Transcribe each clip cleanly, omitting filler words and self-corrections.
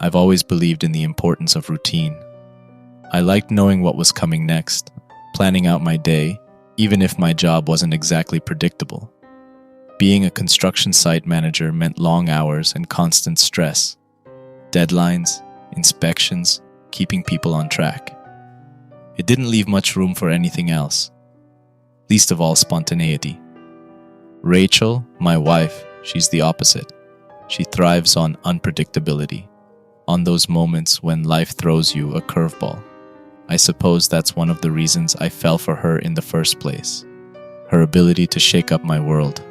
I've always believed in the importance of routine. I liked knowing what was coming next, planning out my day, even if my job wasn't exactly predictable. Being a construction site manager meant long hours and constant stress. Deadlines, inspections, keeping people on track. It didn't leave much room for anything else, least of all spontaneity. Rachel, my wife, she's the opposite. She thrives on unpredictability, on those moments when life throws you a curveball. I suppose that's one of the reasons I fell for her in the first place. Her ability to shake up my world,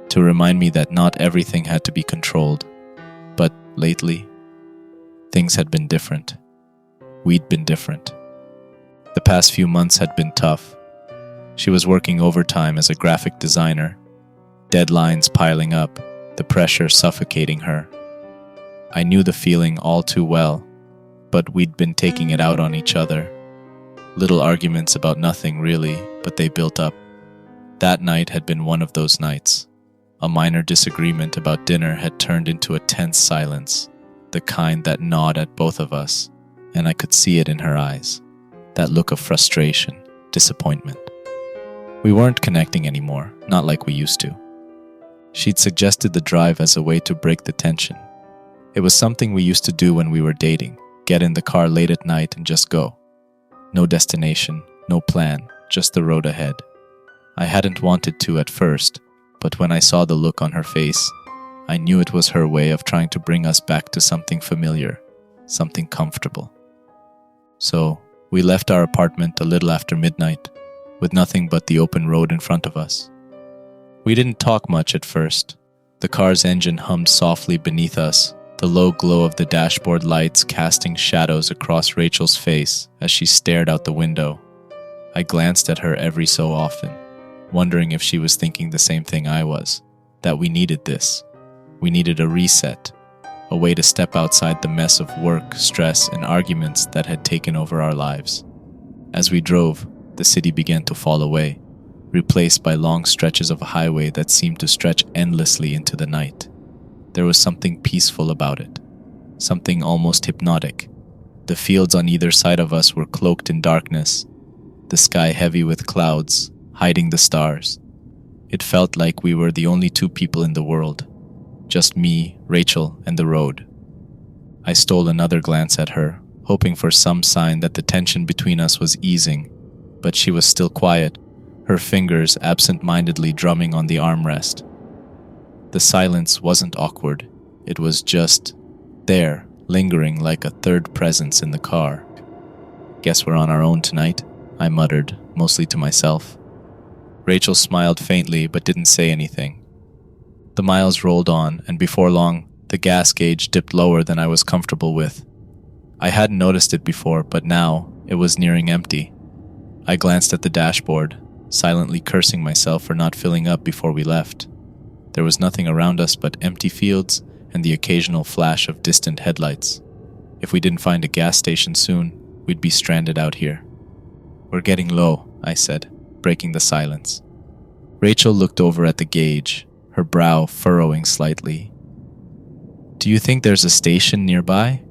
to remind me that not everything had to be controlled. But lately, things had been different. We'd been different. The past few months had been tough. She was working overtime as a graphic designer, deadlines piling up, the pressure suffocating her. I knew the feeling all too well, but we'd been taking it out on each other. Little arguments about nothing really, but they built up. That night had been one of those nights. A minor disagreement about dinner had turned into a tense silence, the kind that gnawed at both of us, and I could see it in her eyes. That look of frustration, disappointment. We weren't connecting anymore, not like we used to. She'd suggested the drive as a way to break the tension. It was something we used to do when we were dating, get in the car late at night and just go. No destination, no plan, just the road ahead. I hadn't wanted to at first, but when I saw the look on her face, I knew it was her way of trying to bring us back to something familiar, something comfortable. So, we left our apartment a little after midnight, with nothing but the open road in front of us. We didn't talk much at first. The car's engine hummed softly beneath us, the low glow of the dashboard lights casting shadows across Rachel's face as she stared out the window. I glanced at her every so often, wondering if she was thinking the same thing I was, that we needed this. We needed a reset, a way to step outside the mess of work, stress, and arguments that had taken over our lives. As we drove, the city began to fall away, replaced by long stretches of a highway that seemed to stretch endlessly into the night. There was something peaceful about it, something almost hypnotic. The fields on either side of us were cloaked in darkness, the sky heavy with clouds, hiding the stars. It felt like we were the only two people in the world, just me, Rachel, and the road. I stole another glance at her, hoping for some sign that the tension between us was easing, but she was still quiet, her fingers absent-mindedly drumming on the armrest. The silence wasn't awkward, it was just there, lingering like a third presence in the car. "Guess we're on our own tonight," I muttered, mostly to myself. Rachel smiled faintly but didn't say anything. The miles rolled on, and before long, the gas gauge dipped lower than I was comfortable with. I hadn't noticed it before, but now it was nearing empty. I glanced at the dashboard, silently cursing myself for not filling up before we left. There was nothing around us but empty fields and the occasional flash of distant headlights. If we didn't find a gas station soon, we'd be stranded out here. "We're getting low," I said, breaking the silence. Rachel looked over at the gauge, her brow furrowing slightly. "Do you think there's a station nearby?"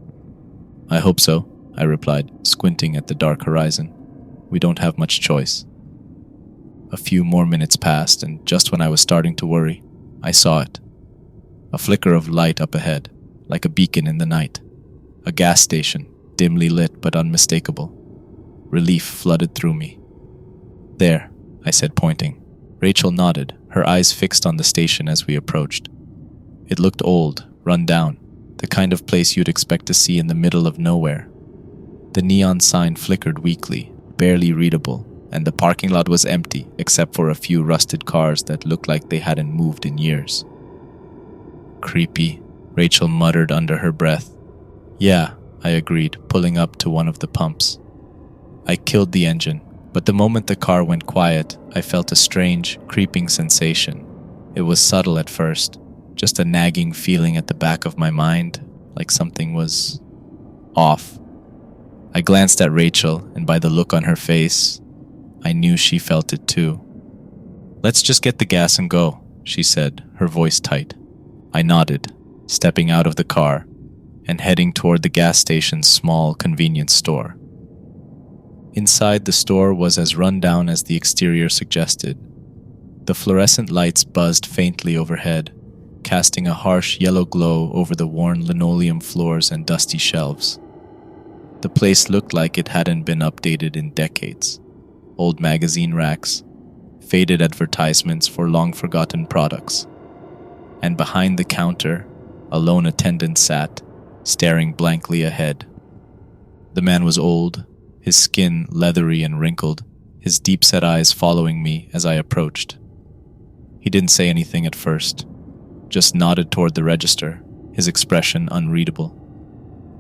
"I hope so," I replied, squinting at the dark horizon. "We don't have much choice." A few more minutes passed, and just when I was starting to worry, I saw it. A flicker of light up ahead, like a beacon in the night. A gas station, dimly lit but unmistakable. Relief flooded through me. "There," I said, pointing. Rachel nodded, her eyes fixed on the station as we approached. It looked old, run down, the kind of place you'd expect to see in the middle of nowhere. The neon sign flickered weakly, barely readable, and the parking lot was empty except for a few rusted cars that looked like they hadn't moved in years. "Creepy," Rachel muttered under her breath. "Yeah," I agreed, pulling up to one of the pumps. I killed the engine, but the moment the car went quiet, I felt a strange, creeping sensation. It was subtle at first, just a nagging feeling at the back of my mind, like something was off. I glanced at Rachel, and by the look on her face, I knew she felt it too. "Let's just get the gas and go," she said, her voice tight. I nodded, stepping out of the car. and heading toward the gas station's small convenience store. Inside, the store was as run down as the exterior suggested. The fluorescent lights buzzed faintly overhead, casting a harsh yellow glow over the worn linoleum floors and dusty shelves. The place looked like it hadn't been updated in decades. Old magazine racks, faded advertisements for long-forgotten products. And behind the counter, a lone attendant sat, staring blankly ahead. The man was old, his skin leathery and wrinkled, his deep-set eyes following me as I approached. He didn't say anything at first, just nodded toward the register, his expression unreadable.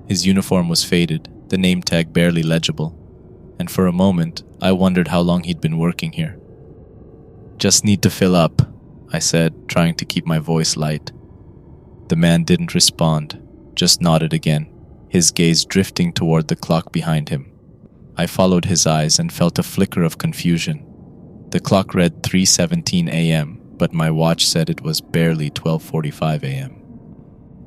His uniform was faded, the name tag barely legible, and for a moment I wondered how long he'd been working here. "Just need to fill up," I said, trying to keep my voice light. The man didn't respond, just nodded again, his gaze drifting toward the clock behind him. I followed his eyes and felt a flicker of confusion. The clock read 3:17 a.m., but my watch said it was barely 12:45 a.m.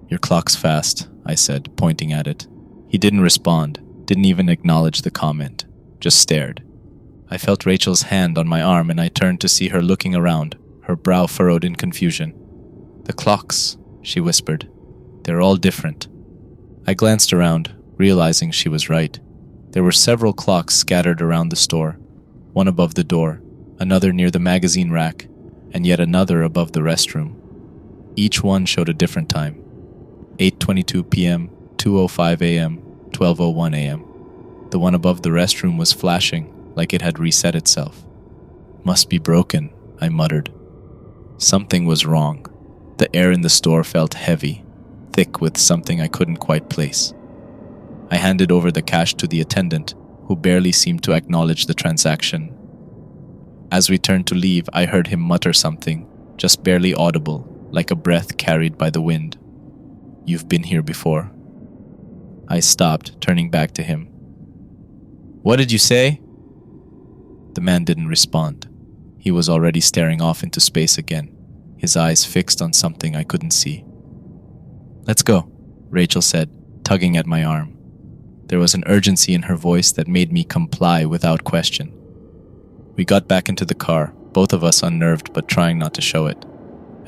"Your clock's fast," I said, pointing at it. He didn't respond, didn't even acknowledge the comment, just stared. I felt Rachel's hand on my arm and I turned to see her looking around, her brow furrowed in confusion. "The clocks," she whispered. "They're all different." I glanced around, realizing she was right. There were several clocks scattered around the store, one above the door, another near the magazine rack, and yet another above the restroom. Each one showed a different time: 8:22 p.m., 2:05 a.m., 12:01 a.m. The one above the restroom was flashing, like it had reset itself. "Must be broken," I muttered. Something was wrong. The air in the store felt heavy, thick with something I couldn't quite place. I handed over the cash to the attendant, who barely seemed to acknowledge the transaction. As we turned to leave, I heard him mutter something, just barely audible, like a breath carried by the wind. "You've been here before." I stopped, turning back to him. "What did you say?" The man didn't respond. He was already staring off into space again, his eyes fixed on something I couldn't see. "Let's go," Rachel said, tugging at my arm. There was an urgency in her voice that made me comply without question. We got back into the car, both of us unnerved but trying not to show it.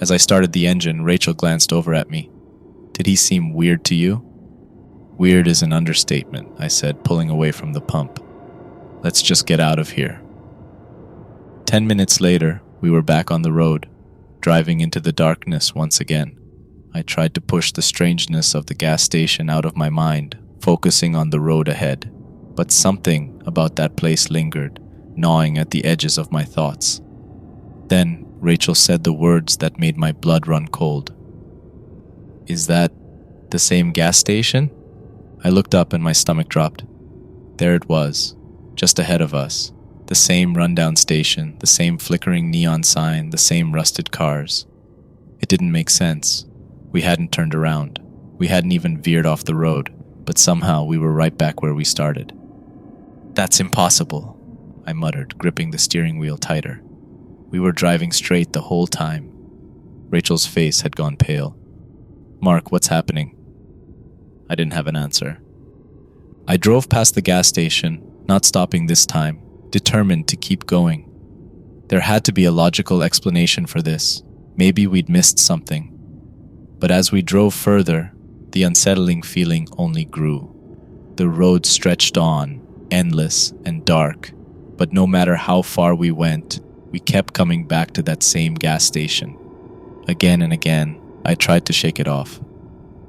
As I started the engine, Rachel glanced over at me. "Did he seem weird to you?" "Weird is an understatement," I said, pulling away from the pump. "Let's just get out of here." 10 minutes later, we were back on the road, driving into the darkness once again. I tried to push the strangeness of the gas station out of my mind, focusing on the road ahead, but something about that place lingered, gnawing at the edges of my thoughts. Then Rachel said the words that made my blood run cold. "Is that the same gas station?" I looked up and my stomach dropped. There it was, just ahead of us. The same rundown station, the same flickering neon sign, the same rusted cars. It didn't make sense. We hadn't turned around. We hadn't even veered off the road, but somehow we were right back where we started. "That's impossible," I muttered, gripping the steering wheel tighter. We were driving straight the whole time. Rachel's face had gone pale. "Mark, what's happening?" I didn't have an answer. I drove past the gas station, not stopping this time, determined to keep going. There had to be a logical explanation for this. Maybe we'd missed something. But as we drove further, the unsettling feeling only grew. The road stretched on, endless and dark, but no matter how far we went, we kept coming back to that same gas station. Again and again, I tried to shake it off.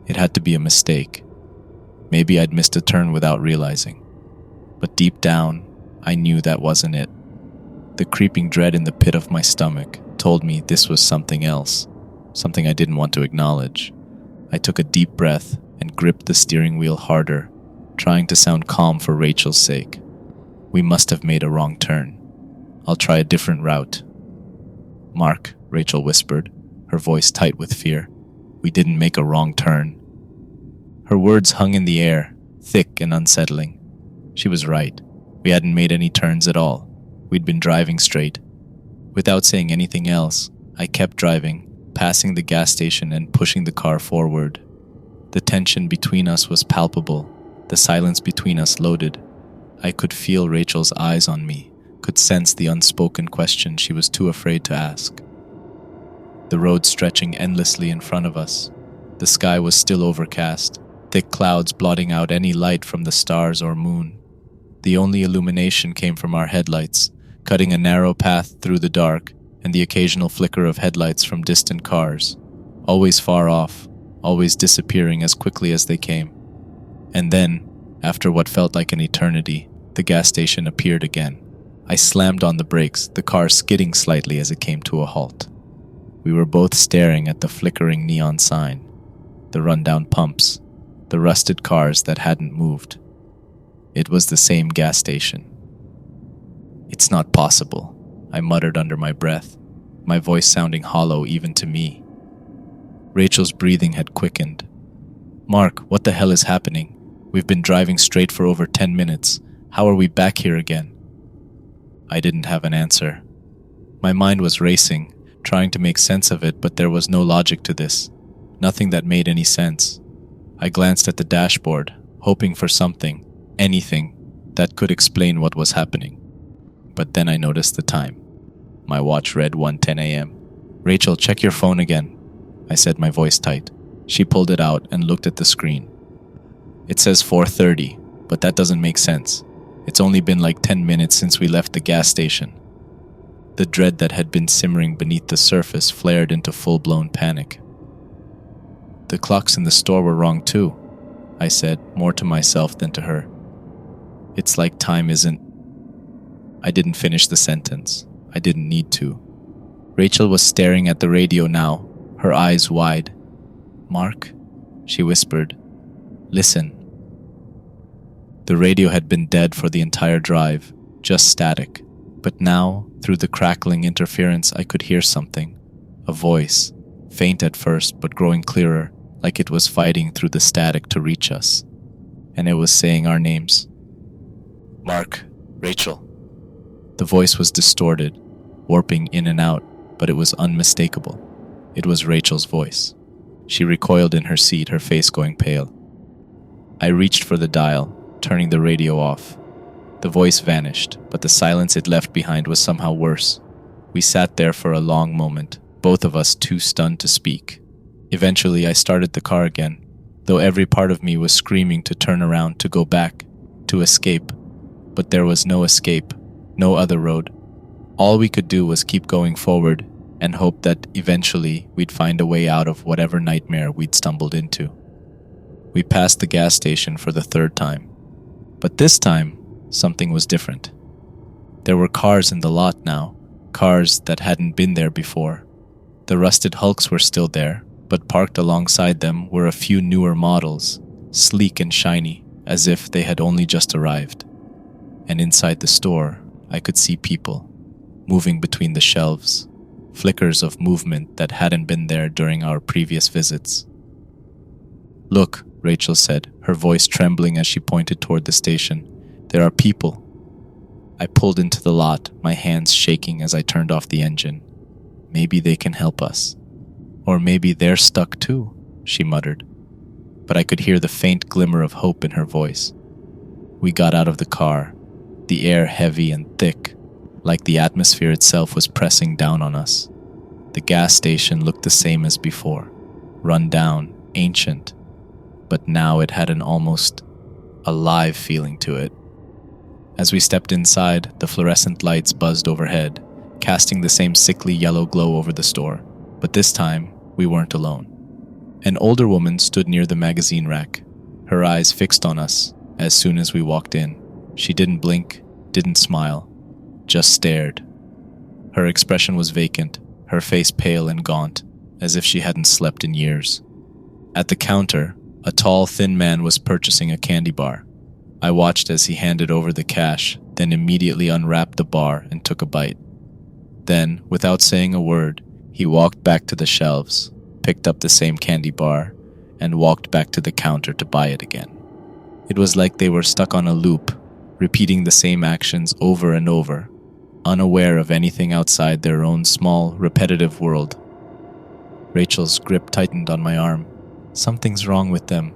It had to be a mistake. Maybe I'd missed a turn without realizing. But deep down, I knew that wasn't it. The creeping dread in the pit of my stomach told me this was something else, something I didn't want to acknowledge. I took a deep breath and gripped the steering wheel harder, trying to sound calm for Rachel's sake. We must have made a wrong turn. I'll try a different route. "Mark," Rachel whispered, her voice tight with fear. "We didn't make a wrong turn." Her words hung in the air, thick and unsettling. She was right. We hadn't made any turns at all. We'd been driving straight. Without saying anything else, I kept driving, passing the gas station and pushing the car forward. The tension between us was palpable, the silence between us loaded. I could feel Rachel's eyes on me, could sense the unspoken question she was too afraid to ask. The road stretching endlessly in front of us. The sky was still overcast, thick clouds blotting out any light from the stars or moon. The only illumination came from our headlights, cutting a narrow path through the dark, and the occasional flicker of headlights from distant cars, always far off, always disappearing as quickly as they came. And then, after what felt like an eternity, the gas station appeared again. I slammed on the brakes, the car skidding slightly as it came to a halt. We were both staring at the flickering neon sign, the rundown pumps, the rusted cars that hadn't moved. It was the same gas station. "It's not possible," I muttered under my breath, my voice sounding hollow even to me. Rachel's breathing had quickened. "Mark, what the hell is happening? We've been driving straight for over 10 minutes. How are we back here again?" I didn't have an answer. My mind was racing, trying to make sense of it, but there was no logic to this. Nothing that made any sense. I glanced at the dashboard, hoping for something, anything, that could explain what was happening. But then I noticed the time. My watch read 1:10 a.m. "Rachel, check your phone again," I said, my voice tight. She pulled it out and looked at the screen. "It says 4:30, but that doesn't make sense. It's only been like 10 minutes since we left the gas station." The dread that had been simmering beneath the surface flared into full-blown panic. "The clocks in the store were wrong too," I said, more to myself than to her. "It's like time isn't—" I didn't finish the sentence. I didn't need to. Rachel was staring at the radio now, her eyes wide. "Mark," she whispered, "listen." The radio had been dead for the entire drive, just static. But now, through the crackling interference, I could hear something. A voice, faint at first but growing clearer, like it was fighting through the static to reach us. And it was saying our names. "Mark, Rachel." The voice was distorted, warping in and out, but it was unmistakable. It was Rachel's voice. She recoiled in her seat, her face going pale. I reached for the dial, turning the radio off. The voice vanished, but the silence it left behind was somehow worse. We sat there for a long moment, both of us too stunned to speak. Eventually, I started the car again, though every part of me was screaming to turn around, to go back, to escape. But there was no escape, no other road. All we could do was keep going forward and hope that eventually we'd find a way out of whatever nightmare we'd stumbled into. We passed the gas station for the third time. But this time, something was different. There were cars in the lot now, cars that hadn't been there before. The rusted hulks were still there, but parked alongside them were a few newer models, sleek and shiny, as if they had only just arrived. And inside the store, I could see people, moving between the shelves, flickers of movement that hadn't been there during our previous visits. "Look," Rachel said, her voice trembling as she pointed toward the station. "There are people." I pulled into the lot, my hands shaking as I turned off the engine. "Maybe they can help us. Or maybe they're stuck too," she muttered. But I could hear the faint glimmer of hope in her voice. We got out of the car, the air heavy and thick, like the atmosphere itself was pressing down on us. The gas station looked the same as before, run down, ancient, but now it had an almost alive feeling to it. As we stepped inside, the fluorescent lights buzzed overhead, casting the same sickly yellow glow over the store. But this time, we weren't alone. An older woman stood near the magazine rack, her eyes fixed on us as soon as we walked in. She didn't blink, didn't smile, just stared. Her expression was vacant, her face pale and gaunt, as if she hadn't slept in years. At the counter, a tall, thin man was purchasing a candy bar. I watched as he handed over the cash, then immediately unwrapped the bar and took a bite. Then, without saying a word, he walked back to the shelves, picked up the same candy bar, and walked back to the counter to buy it again. It was like they were stuck on a loop, repeating the same actions over and over, unaware of anything outside their own small, repetitive world. Rachel's grip tightened on my arm. Something's wrong with them.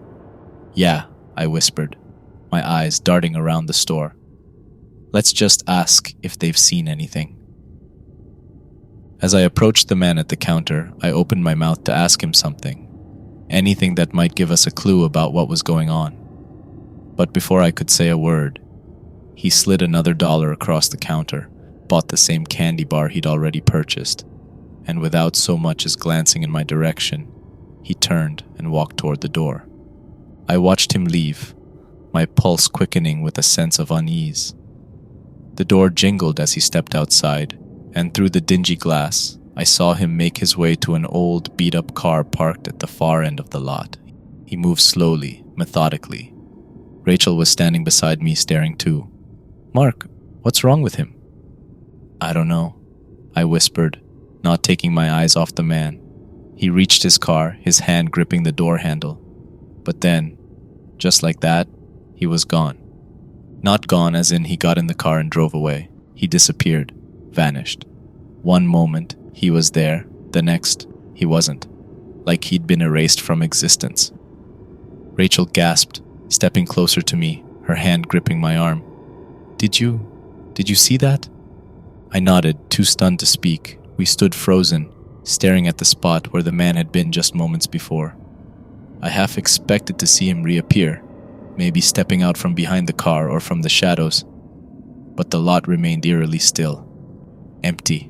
Yeah, I whispered, my eyes darting around the store. Let's just ask if they've seen anything. As I approached the man at the counter, I opened my mouth to ask him something. Anything that might give us a clue about what was going on. But before I could say a word, he slid another dollar across the counter, bought the same candy bar he'd already purchased, and without so much as glancing in my direction, he turned and walked toward the door. I watched him leave, my pulse quickening with a sense of unease. The door jingled as he stepped outside, and through the dingy glass, I saw him make his way to an old, beat-up car parked at the far end of the lot. He moved slowly, methodically. Rachel was standing beside me, staring too. "Mark, what's wrong with him?" "I don't know," I whispered, not taking my eyes off the man. He reached his car, his hand gripping the door handle. But then, just like that, he was gone. Not gone as in he got in the car and drove away. He disappeared, vanished. One moment, he was there. The next, he wasn't. Like he'd been erased from existence. Rachel gasped, stepping closer to me, her hand gripping my arm. Did you see that?" I nodded, too stunned to speak. We stood frozen, staring at the spot where the man had been just moments before. I half expected to see him reappear, maybe stepping out from behind the car or from the shadows. But the lot remained eerily still. Empty.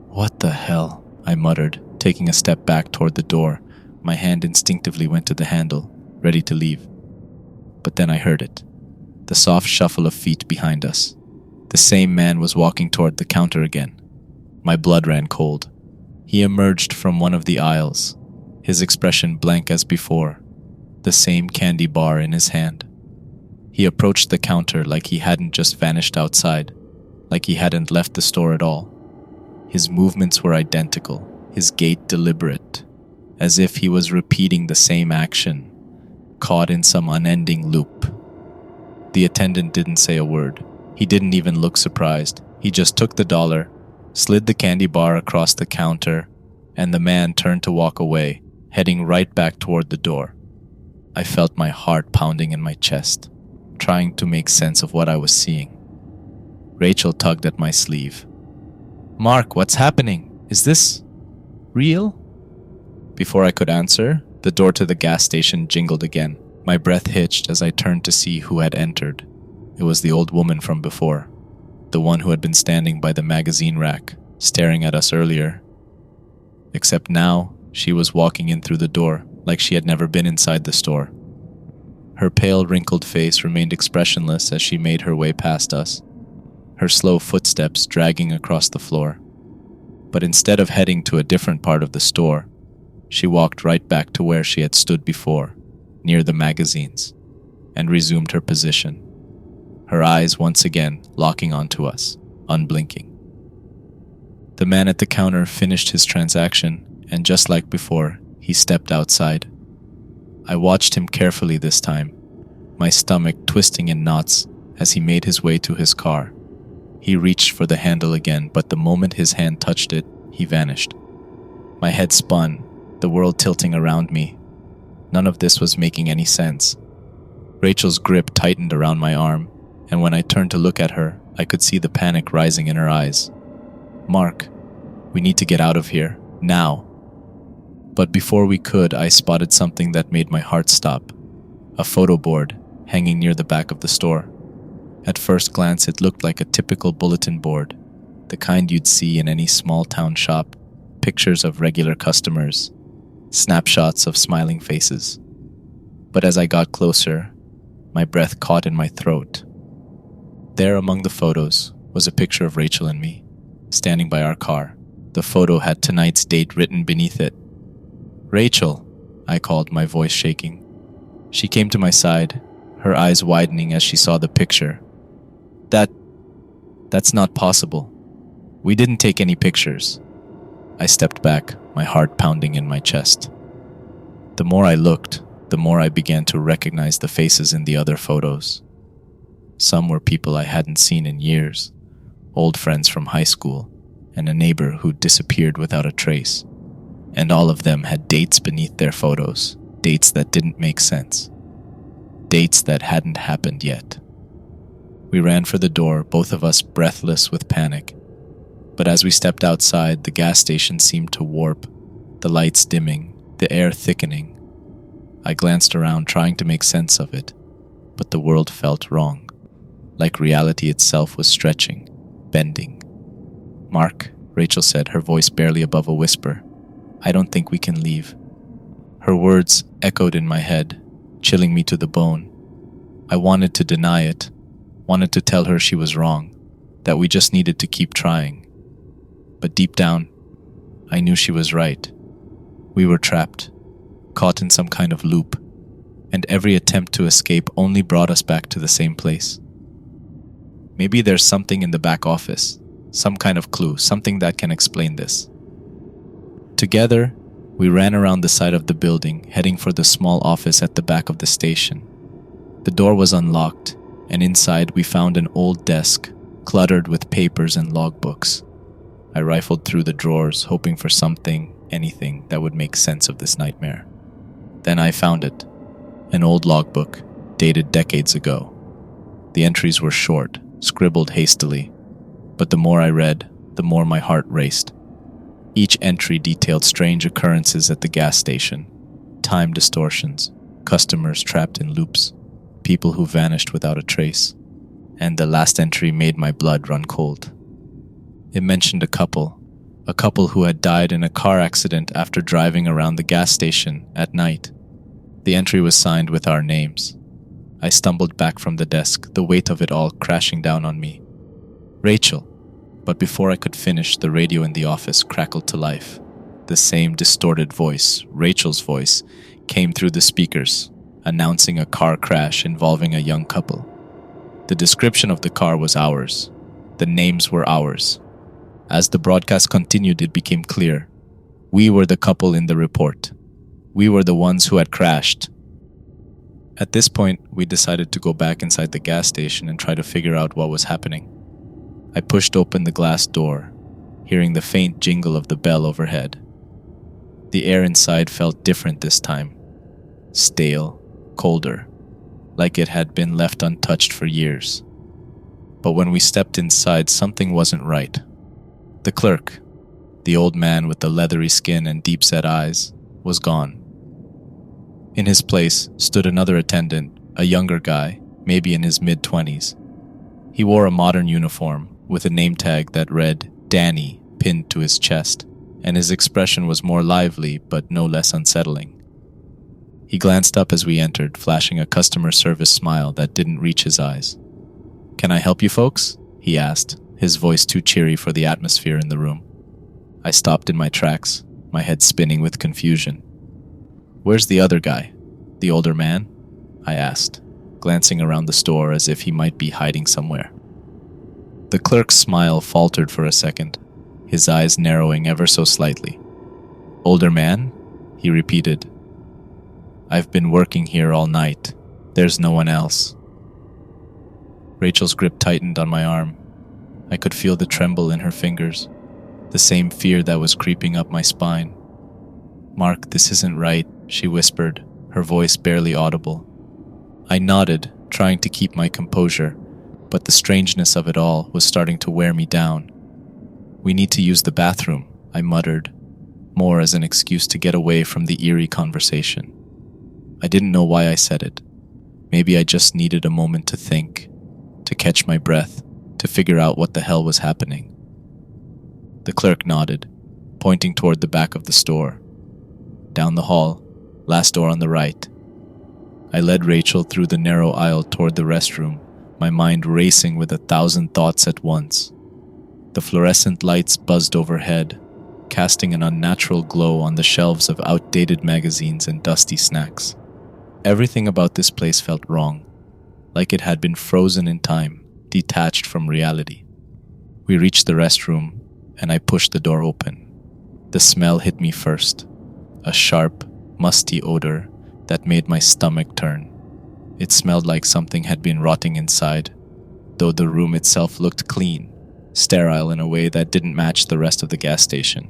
"What the hell?" I muttered, taking a step back toward the door. My hand instinctively went to the handle, ready to leave. But then I heard it. The soft shuffle of feet behind us. The same man was walking toward the counter again. My blood ran cold. He emerged from one of the aisles, his expression blank as before, the same candy bar in his hand. He approached the counter like he hadn't just vanished outside, like he hadn't left the store at all. His movements were identical, his gait deliberate, as if he was repeating the same action, caught in some unending loop. The attendant didn't say a word. He didn't even look surprised. He just took the dollar, slid the candy bar across the counter, and the man turned to walk away, heading right back toward the door. I felt my heart pounding in my chest, trying to make sense of what I was seeing. Rachel tugged at my sleeve. "Mark, what's happening? Is this real?" Before I could answer, the door to the gas station jingled again. My breath hitched as I turned to see who had entered. It was the old woman from before, the one who had been standing by the magazine rack, staring at us earlier. Except now, she was walking in through the door, like she had never been inside the store. Her pale, wrinkled face remained expressionless as she made her way past us, her slow footsteps dragging across the floor. But instead of heading to a different part of the store, she walked right back to where she had stood before, near the magazines, and resumed her position, her eyes once again locking onto us, unblinking. The man at the counter finished his transaction, and just like before, he stepped outside. I watched him carefully this time, my stomach twisting in knots as he made his way to his car. He reached for the handle again, but the moment his hand touched it, he vanished. My head spun, the world tilting around me. None of this was making any sense. Rachel's grip tightened around my arm, and when I turned to look at her, I could see the panic rising in her eyes. "Mark, we need to get out of here, now." But before we could, I spotted something that made my heart stop. A photo board hanging near the back of the store. At first glance, it looked like a typical bulletin board, the kind you'd see in any small-town shop. Pictures of regular customers, snapshots of smiling faces. But as I got closer, my breath caught in my throat. There among the photos was a picture of Rachel and me, standing by our car. The photo had tonight's date written beneath it. "Rachel," I called, my voice shaking. She came to my side, her eyes widening as she saw the picture. That's not possible. We didn't take any pictures." I stepped back, my heart pounding in my chest. The more I looked, the more I began to recognize the faces in the other photos. Some were people I hadn't seen in years, old friends from high school, and a neighbor who disappeared without a trace. and all of them had dates beneath their photos, dates that didn't make sense, dates that hadn't happened yet. We ran for the door, both of us breathless with panic. But as we stepped outside, the gas station seemed to warp, the lights dimming, the air thickening. I glanced around, trying to make sense of it, but the world felt wrong, like reality itself was stretching, bending. "Mark," Rachel said, her voice barely above a whisper, "I don't think we can leave." Her words echoed in my head, chilling me to the bone. I wanted to deny it, wanted to tell her she was wrong, that we just needed to keep trying. But deep down, I knew she was right. We were trapped, caught in some kind of loop, and every attempt to escape only brought us back to the same place. Maybe there's something in the back office, some kind of clue, something that can explain this. Together, we ran around the side of the building, heading for the small office at the back of the station. The door was unlocked, and inside we found an old desk, cluttered with papers and logbooks. I rifled through the drawers, hoping for something, anything that would make sense of this nightmare. Then I found it, an old logbook, dated decades ago. The entries were short, scribbled hastily, but the more I read, the more my heart raced. Each entry detailed strange occurrences at the gas station, time distortions, customers trapped in loops, people who vanished without a trace, and the last entry made my blood run cold. It mentioned a couple who had died in a car accident after driving around the gas station at night. The entry was signed with our names. I stumbled back from the desk, the weight of it all crashing down on me. "Rachel!" But before I could finish, the radio in the office crackled to life. The same distorted voice, Rachel's voice, came through the speakers, announcing a car crash involving a young couple. The description of the car was ours. The names were ours. As the broadcast continued, it became clear. We were the couple in the report. We were the ones who had crashed. At this point, we decided to go back inside the gas station and try to figure out what was happening. I pushed open the glass door, hearing the faint jingle of the bell overhead. The air inside felt different this time. Stale, colder, like it had been left untouched for years. But when we stepped inside, something wasn't right. The clerk, the old man with the leathery skin and deep-set eyes, was gone. In his place stood another attendant, a younger guy, maybe in his mid-20s. He wore a modern uniform with a name tag that read Danny pinned to his chest, and his expression was more lively but no less unsettling. He glanced up as we entered, flashing a customer service smile that didn't reach his eyes. "Can I help you folks?" he asked, his voice too cheery for the atmosphere in the room. I stopped in my tracks, my head spinning with confusion. "Where's the other guy? The older man?" I asked, glancing around the store as if he might be hiding somewhere. The clerk's smile faltered for a second, his eyes narrowing ever so slightly. "Older man?" he repeated. "I've been working here all night. There's no one else." Rachel's grip tightened on my arm. I could feel the tremble in her fingers, the same fear that was creeping up my spine. "Mark, this isn't right," she whispered, her voice barely audible. I nodded, trying to keep my composure, but the strangeness of it all was starting to wear me down. "We need to use the bathroom," I muttered, more as an excuse to get away from the eerie conversation. I didn't know why I said it. Maybe I just needed a moment to think, to catch my breath, to figure out what the hell was happening. The clerk nodded, pointing toward the back of the store. Down the hall, last door on the right. I led Rachel through the narrow aisle toward the restroom, my mind racing with 1,000 thoughts at once. The fluorescent lights buzzed overhead, casting an unnatural glow on the shelves of outdated magazines and dusty snacks. Everything about this place felt wrong, like it had been frozen in time, detached from reality. We reached the restroom, and I pushed the door open. The smell hit me first, a sharp, musty odor that made my stomach turn. It smelled like something had been rotting inside, though the room itself looked clean, sterile in a way that didn't match the rest of the gas station.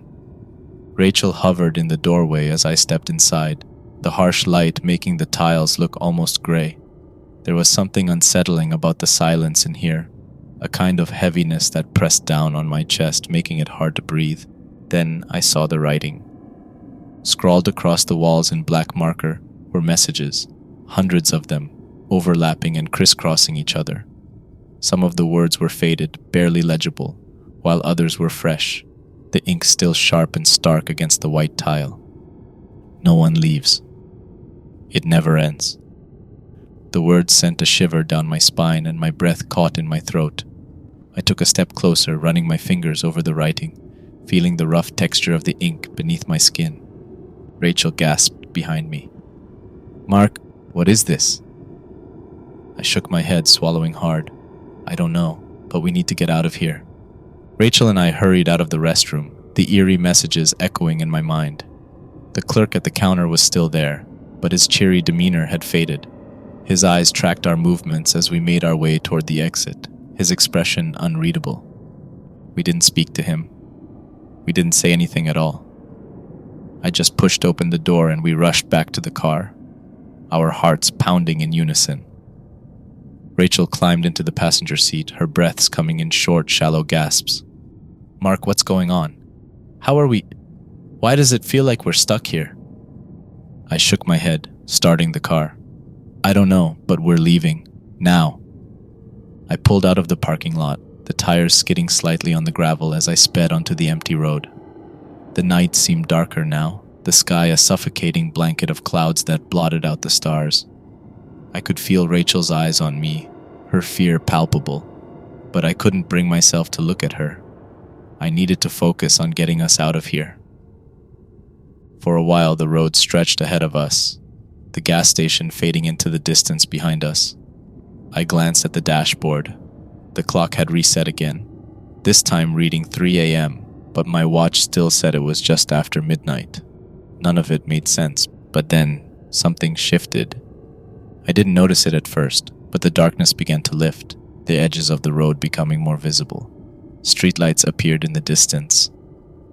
Rachel hovered in the doorway as I stepped inside, the harsh light making the tiles look almost gray. There was something unsettling about the silence in here, a kind of heaviness that pressed down on my chest, making it hard to breathe. Then I saw the writing. Scrawled across the walls in black marker were messages, hundreds of them, overlapping and crisscrossing each other. Some of the words were faded, barely legible, while others were fresh, the ink still sharp and stark against the white tile. No one leaves. It never ends. The words sent a shiver down my spine and my breath caught in my throat. I took a step closer, running my fingers over the writing, feeling the rough texture of the ink beneath my skin. Rachel gasped behind me. "Mark, what is this?" I shook my head, swallowing hard. "I don't know, but we need to get out of here." Rachel and I hurried out of the restroom, the eerie messages echoing in my mind. The clerk at the counter was still there, but his cheery demeanor had faded. His eyes tracked our movements as we made our way toward the exit, his expression unreadable. We didn't speak to him. We didn't say anything at all. I just pushed open the door and we rushed back to the car, our hearts pounding in unison. Rachel climbed into the passenger seat, her breaths coming in short, shallow gasps. "Mark, what's going on? How are we? Why does it feel like we're stuck here?" I shook my head, starting the car. "I don't know, but we're leaving. Now." I pulled out of the parking lot, the tires skidding slightly on the gravel as I sped onto the empty road. The night seemed darker now, the sky a suffocating blanket of clouds that blotted out the stars. I could feel Rachel's eyes on me, her fear palpable, but I couldn't bring myself to look at her. I needed to focus on getting us out of here. For a while, the road stretched ahead of us, the gas station fading into the distance behind us. I glanced at the dashboard. The clock had reset again, this time reading 3 a.m., but my watch still said it was just after midnight. None of it made sense, but then something shifted. I didn't notice it at first, but the darkness began to lift, the edges of the road becoming more visible. Streetlights appeared in the distance,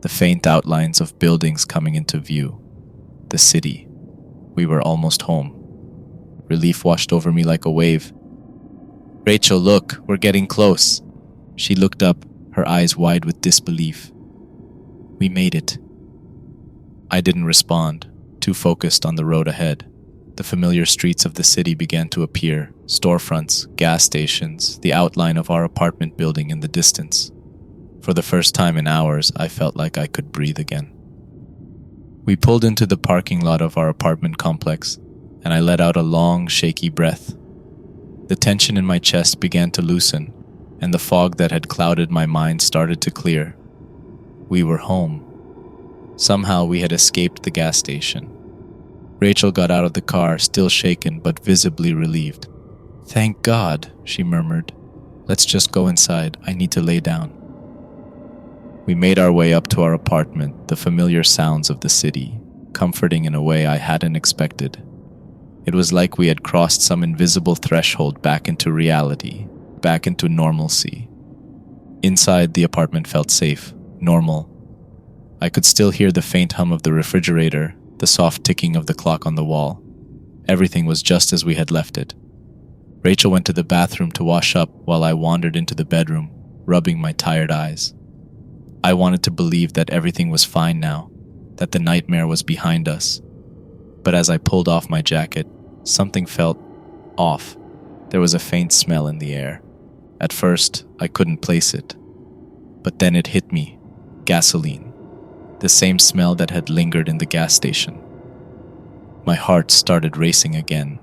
the faint outlines of buildings coming into view. The city. We were almost home. Relief washed over me like a wave. "Rachel, look, we're getting close." She looked up, her eyes wide with disbelief. "We made it." I didn't respond, too focused on the road ahead. The familiar streets of the city began to appear, storefronts, gas stations, the outline of our apartment building in the distance. For the first time in hours, I felt like I could breathe again. We pulled into the parking lot of our apartment complex, and I let out a long, shaky breath. The tension in my chest began to loosen, and the fog that had clouded my mind started to clear. We were home. Somehow we had escaped the gas station. Rachel got out of the car, still shaken but visibly relieved. "Thank God," she murmured. "Let's just go inside. I need to lay down." We made our way up to our apartment, the familiar sounds of the city, comforting in a way I hadn't expected. It was like we had crossed some invisible threshold back into reality, back into normalcy. Inside, the apartment felt safe, normal. I could still hear the faint hum of the refrigerator, the soft ticking of the clock on the wall. Everything was just as we had left it. Rachel went to the bathroom to wash up while I wandered into the bedroom, rubbing my tired eyes. I wanted to believe that everything was fine now, that the nightmare was behind us. But as I pulled off my jacket, something felt off. There was a faint smell in the air. At first, I couldn't place it. But then it hit me. Gasoline. The same smell that had lingered in the gas station. My heart started racing again.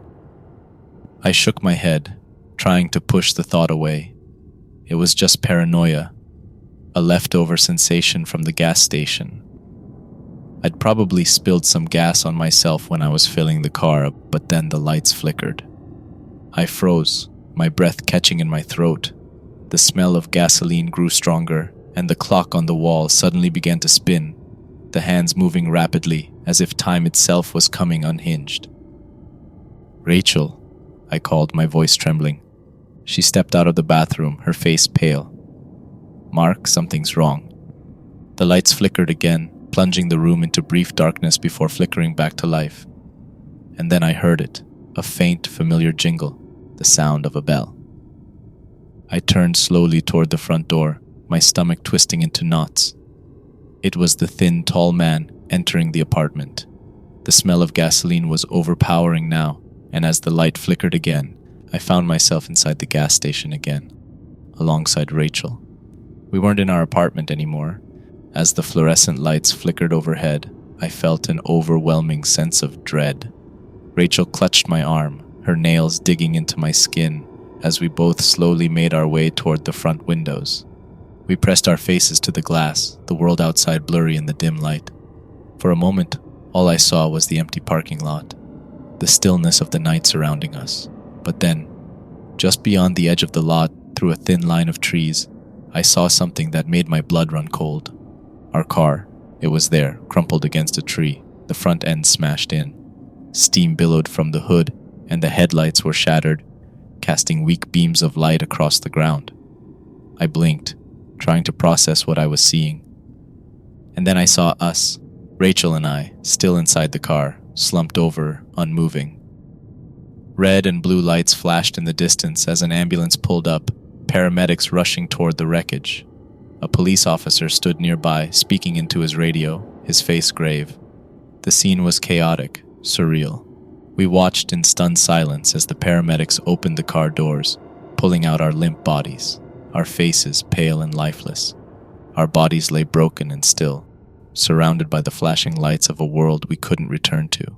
I shook my head, trying to push the thought away. It was just paranoia, a leftover sensation from the gas station. I'd probably spilled some gas on myself when I was filling the car, but then the lights flickered. I froze, my breath catching in my throat. The smell of gasoline grew stronger, and the clock on the wall suddenly began to spin, the hands moving rapidly, as if time itself was coming unhinged. "Rachel," I called, my voice trembling. She stepped out of the bathroom, her face pale. "Mark, something's wrong." The lights flickered again, plunging the room into brief darkness before flickering back to life. And then I heard it, a faint, familiar jingle, the sound of a bell. I turned slowly toward the front door, my stomach twisting into knots. It was the thin, tall man entering the apartment. The smell of gasoline was overpowering now, and as the light flickered again, I found myself inside the gas station again, alongside Rachel. We weren't in our apartment anymore. As the fluorescent lights flickered overhead, I felt an overwhelming sense of dread. Rachel clutched my arm, her nails digging into my skin, as we both slowly made our way toward the front windows. We pressed our faces to the glass, the world outside blurry in the dim light. For a moment, all I saw was the empty parking lot, the stillness of the night surrounding us. But then, just beyond the edge of the lot, through a thin line of trees, I saw something that made my blood run cold. Our car. It was there, crumpled against a tree, the front end smashed in. Steam billowed from the hood, and the headlights were shattered, casting weak beams of light across the ground. I blinked, trying to process what I was seeing. And then I saw us, Rachel and I, still inside the car, slumped over, unmoving. Red and blue lights flashed in the distance as an ambulance pulled up, paramedics rushing toward the wreckage. A police officer stood nearby, speaking into his radio, his face grave. The scene was chaotic, surreal. We watched in stunned silence as the paramedics opened the car doors, pulling out our limp bodies, our faces pale and lifeless. Our bodies lay broken and still, surrounded by the flashing lights of a world we couldn't return to.